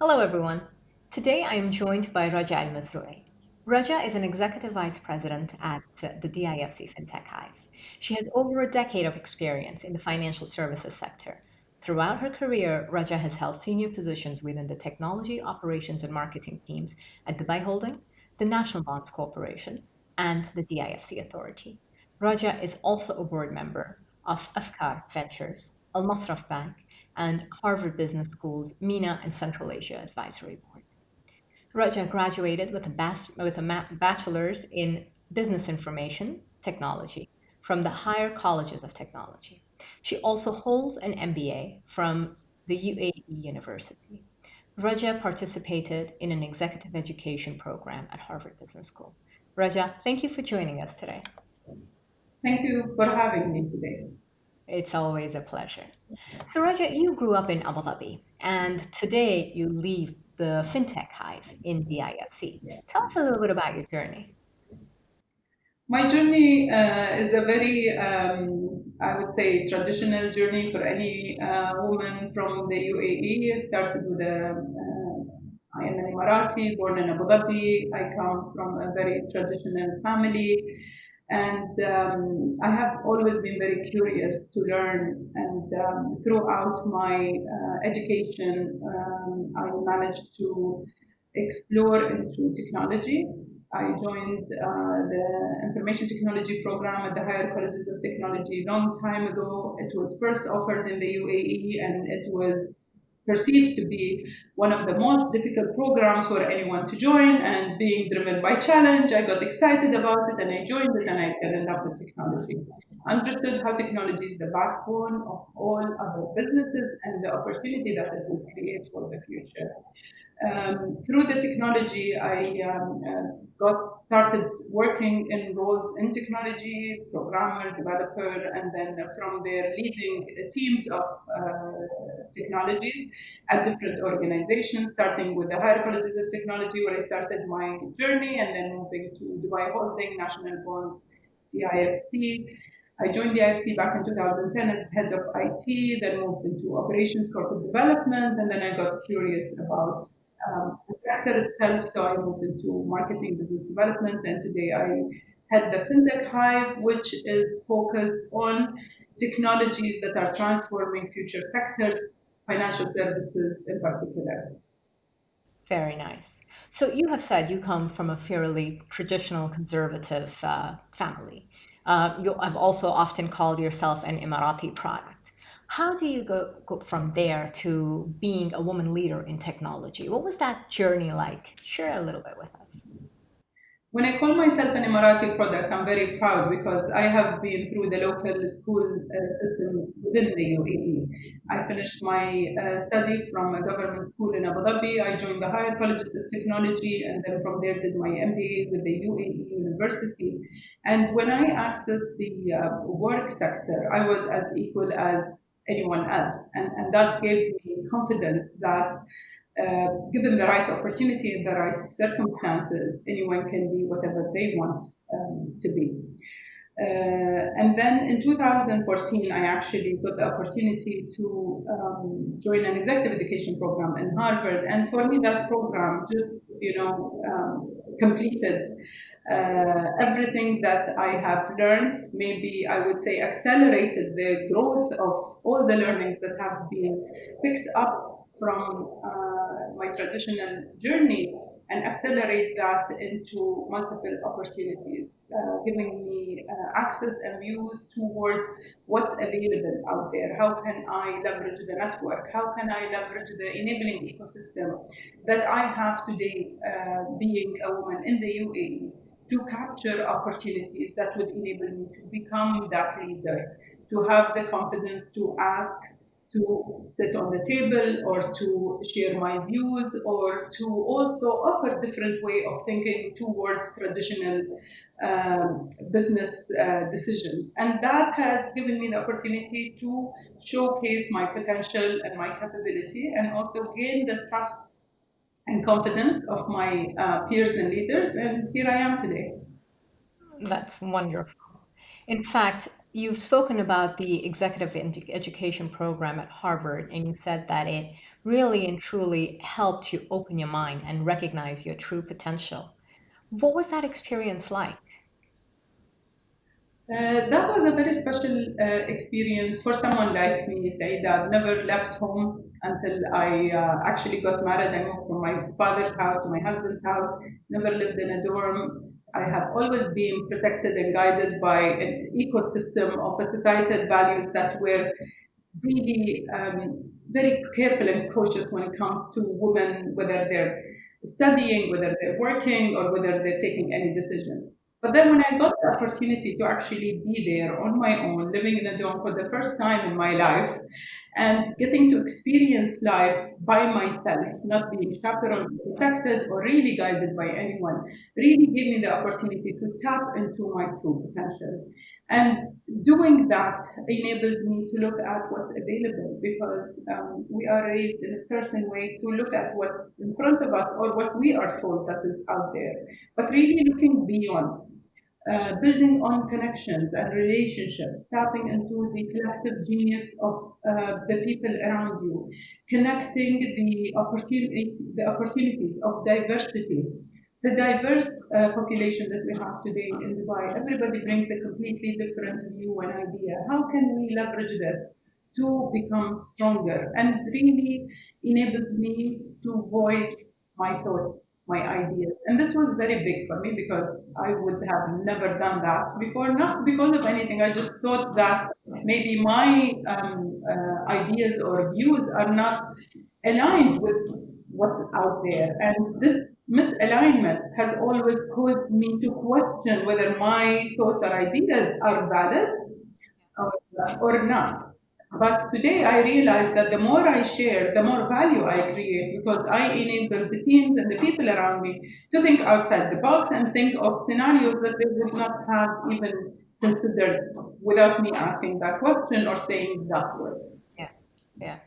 Hello, everyone. Today I am joined by Raja Al-Mazrouei. Raja is an executive vice president at the DIFC Fintech Hive. She has over a decade of experience in the financial services sector. Throughout her career, Raja has held senior positions within the technology, operations, and marketing teams at Dubai Holding, the National Bonds Corporation, and the DIFC Authority. Raja is also a board member of Afkar Ventures, Al-Masraf Bank, and Harvard Business School's MENA and Central Asia Advisory Board. Raja graduated with a bachelor's in business information technology from the Higher Colleges of Technology. She also holds an MBA from the UAE University. Raja participated in an executive education program at Harvard Business School. Raja, thank you for joining us today. Thank you for having me today. It's always a pleasure. So, Raja, you grew up in Abu Dhabi, and today you lead the Fintech Hive in DIFC. Tell us a little bit about your journey. My journey is a very, I would say, traditional journey for any woman from the UAE. I started with I am an Emirati, born in Abu Dhabi. I come from a very traditional family, and I have always been very curious to learn. And throughout my education, I managed to explore into technology. I joined the information technology program at the higher colleges of technology long time ago. It was first offered in the UAE, and it was perceived to be one of the most difficult programs for anyone to join. And being driven by challenge, I got excited about it and I joined it and I fell in love with technology. Understood how technology is the backbone of all other businesses and the opportunity that it would create for the future. Through the technology, I got started working in roles in technology, programmer, developer, and then from there leading teams of technologies at different organizations, starting with the higher colleges of technology, where I started my journey, and then moving to Dubai Holding, National Bonds, DIFC. I joined the IFC back in 2010 as head of IT, then moved into operations, corporate development, and then I got curious about the sector itself. So I moved into marketing, business development, and today I head the Fintech Hive, which is focused on technologies that are transforming future sectors, financial services in particular. Very nice. So, you have said you come from a fairly traditional conservative family. I've also often called yourself an Emirati product. How do you go from there to being a woman leader in technology? What was that journey like? Share a little bit with us. When I call myself an Emirati product, I'm very proud because I have been through the local school systems within the UAE. I finished my study from a government school in Abu Dhabi. I joined the higher colleges of technology and then from there did my MBA with the UAE University. And when I accessed the work sector, I was as equal as anyone else. And that gave me confidence that given the right opportunity and the right circumstances, anyone can be whatever they want to be. And then in 2014, I actually got the opportunity to join an executive education program in Harvard. And for me, that program just, completed everything that I have learned. Maybe I would say accelerated the growth of all the learnings that have been picked up from my traditional journey and accelerate that into multiple opportunities, giving me access and views towards what's available out there. How can I leverage the network? How can I leverage the enabling ecosystem that I have today, being a woman in the UAE, to capture opportunities that would enable me to become that leader, to have the confidence to ask, to sit on the table or to share my views or to also offer different way of thinking towards traditional business decisions. And that has given me the opportunity to showcase my potential and my capability and also gain the trust and confidence of my peers and leaders. And here I am today. That's wonderful. In fact, you've spoken about the executive education program at Harvard, and you said that it really and truly helped you open your mind and recognize your true potential. What was that experience like? That was a very special experience for someone like me, Saeeda. I've never left home until I actually got married. I moved from my father's house to my husband's house, never lived in a dorm. I have always been protected and guided by an ecosystem of a societal values that were really very careful and cautious when it comes to women, whether they're studying, whether they're working, or whether they're taking any decisions. But then when I got the opportunity to actually be there on my own, living in a dorm for the first time in my life, and getting to experience life by myself, not being chaperoned, protected, or really guided by anyone, really gave me the opportunity to tap into my true potential. And doing that enabled me to look at what's available because we are raised in a certain way to look at what's in front of us or what we are told that is out there, but really looking beyond, building on connections and relationships, tapping into the collective genius of the people around you, connecting the opportunities of diversity. The diverse population that we have today in Dubai, everybody brings a completely different view and idea. How can we leverage this to become stronger? And really enabled me to voice my thoughts, my ideas. And this was very big for me because I would have never done that before, not because of anything. I just thought that maybe my ideas or views are not aligned with what's out there. And this misalignment has always caused me to question whether my thoughts or ideas are valid or not. But today I realize that the more I share, the more value I create because I enable the teams and the people around me to think outside the box and think of scenarios that they would not have even considered without me asking that question or saying that word. Yeah, yeah.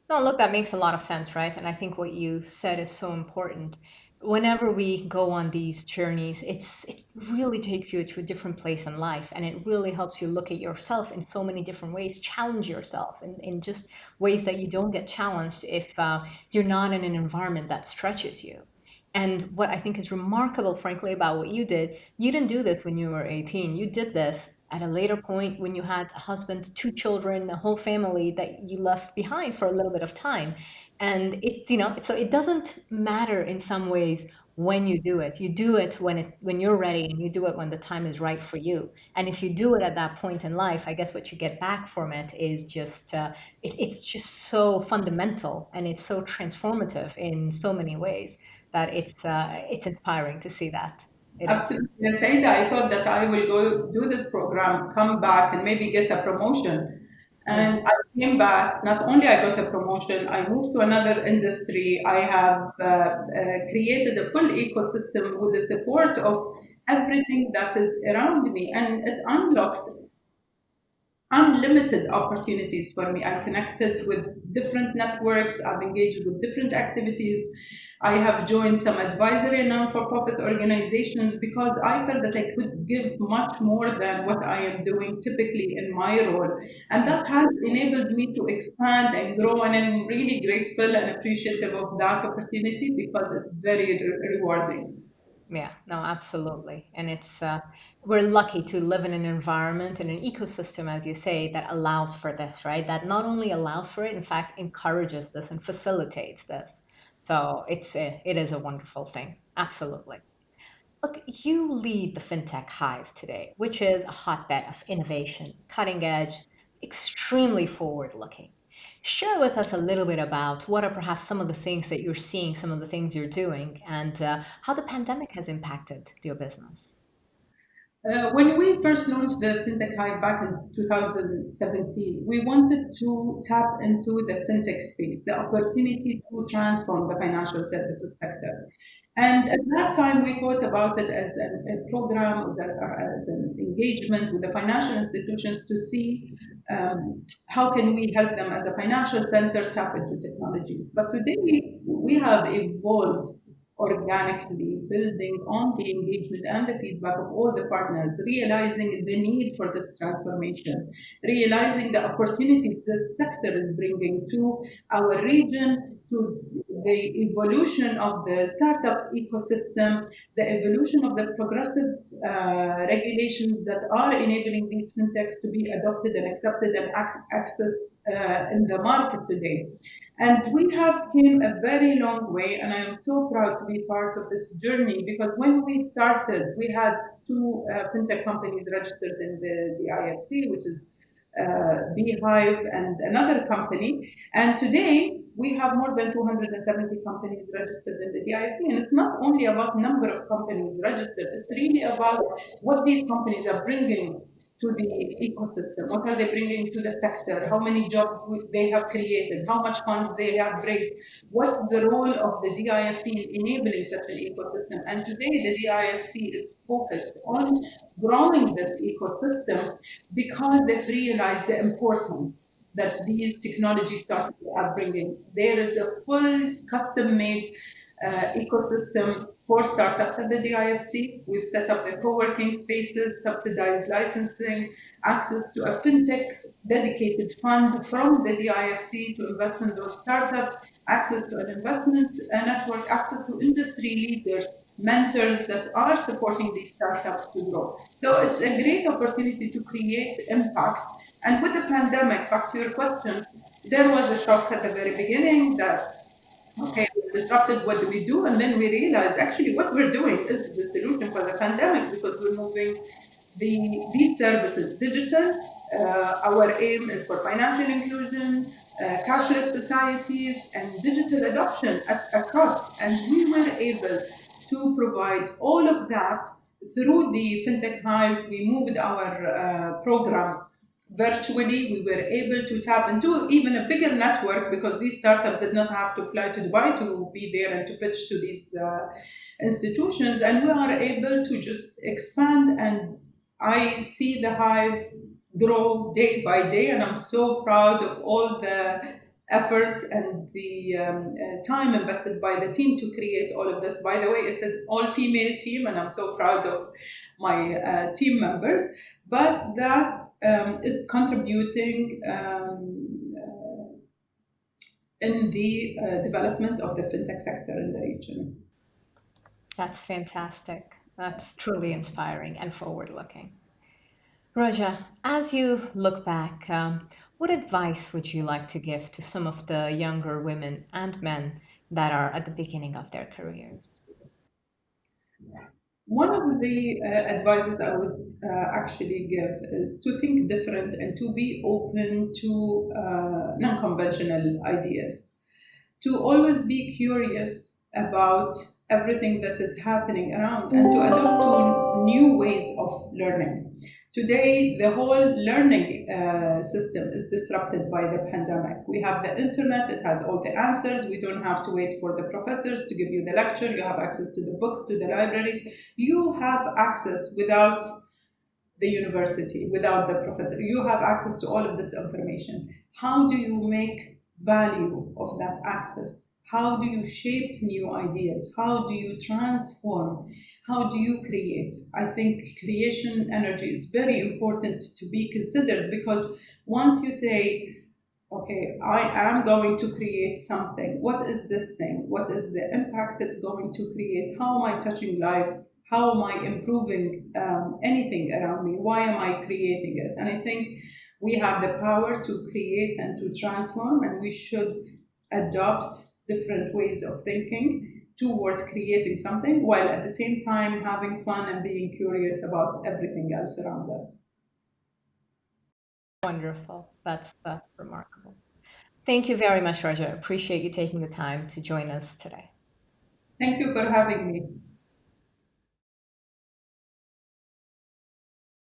No, look, that makes a lot of sense, right? And I think what you said is so important. Whenever we go on these journeys, it really takes you to a different place in life, and it really helps you look at yourself in so many different ways, challenge yourself in just ways that you don't get challenged if you're not in an environment that stretches you. And what I think is remarkable, frankly, about what you didn't do this when you were 18. You did this at a later point when you had a husband, two children, a whole family that you left behind for a little bit of time. And so it doesn't matter in some ways when you do it. You do it when you're ready, and you do it when the time is right for you. And if you do it at that point in life, I guess what you get back from it is just it's just so fundamental, and it's so transformative in so many ways that it's inspiring to see that. It is. Absolutely. And Saida, I thought that I will go do this program, come back, and maybe get a promotion. Yeah. And I came back. Not only I got a promotion, I moved to another industry. I have created a full ecosystem with the support of everything that is around me, and it unlocked unlimited opportunities for me. I'm connected with different networks, I've engaged with different activities. I have joined some advisory and non for profit organizations because I felt that I could give much more than what I am doing typically in my role. And that has enabled me to expand and grow. And I'm really grateful and appreciative of that opportunity because it's very rewarding. Yeah, no, absolutely. And we're lucky to live in an environment and an ecosystem, as you say, that allows for this, right? That not only allows for it, in fact, encourages this and facilitates this. So it is a wonderful thing. Absolutely. Look, you lead the Fintech Hive today, which is a hotbed of innovation, cutting edge, extremely forward looking. Share with us a little bit about what are perhaps some of the things that you're seeing, some of the things you're doing, and how the pandemic has impacted your business. When we first launched the Fintech Hive back in 2017, we wanted to tap into the fintech space, the opportunity to transform the financial services sector. And at that time, we thought about it as a program, as an engagement with the financial institutions to see how can we help them as a financial center tap into technologies. But today, we have evolved organically, building on the engagement and the feedback of all the partners, realizing the need for this transformation, realizing the opportunities this sector is bringing to our region, to the evolution of the startups ecosystem, the evolution of the progressive regulations that are enabling these fintechs to be adopted and accepted and accessed in the market today. And we have came a very long way, and I am so proud to be part of this journey because when we started, we had two fintech companies registered in the DIFC, which is Beehive and another company. And today we have more than 270 companies registered in the DIFC. And it's not only about number of companies registered, it's really about what these companies are bringing to the ecosystem? What are they bringing to the sector? How many jobs they have created? How much funds they have raised? What's the role of the DIFC in enabling such an ecosystem? And today the DIFC is focused on growing this ecosystem because they've realized the importance that these technology startups are bringing. There is a full custom-made ecosystem for startups at the DIFC. We've set up the co-working spaces, subsidized licensing, access to a fintech dedicated fund from the DIFC to invest in those startups, access to an investment network, access to industry leaders, mentors that are supporting these startups to grow. So it's a great opportunity to create impact. And with the pandemic, back to your question, there was a shock at the very beginning that okay, we're disrupted, what do we do? And then we realized actually what we're doing is the solution for the pandemic because we're moving these services digital. Our aim is for financial inclusion, cashless societies, and digital adoption across. And we were able to provide all of that through the Fintech Hive. We moved our programs virtually. We were able to tap into even a bigger network because these startups did not have to fly to Dubai to be there and to pitch to these institutions. And we are able to just expand. And I see the Hive grow day by day. And I'm so proud of all the efforts and the time invested by the team to create all of this. By the way, it's an all-female team, and I'm so proud of my team members. But that is contributing in the development of the fintech sector in the region. That's fantastic. That's truly inspiring and forward-looking. Raja, as you look back, what advice would you like to give to some of the younger women and men that are at the beginning of their careers? One of the advices I would actually give is to think different and to be open to non conventional ideas, to always be curious about everything that is happening around and to adapt to new ways of learning. Today, the whole learning system is disrupted by the pandemic. We have the internet, it has all the answers. We don't have to wait for the professors to give you the lecture. You have access to the books, to the libraries. You have access without the university, without the professor. You have access to all of this information. How do you make value of that access? How do you shape new ideas? How do you transform? How do you create? I think creation energy is very important to be considered because once you say, okay, I am going to create something. What is this thing? What is the impact it's going to create? How am I touching lives? How am I improving anything around me? Why am I creating it? And I think we have the power to create and to transform, and we should adopt different ways of thinking towards creating something while at the same time having fun and being curious about everything else around us. Wonderful. That's remarkable. Thank you very much, Raja. Appreciate you taking the time to join us today. Thank you for having me.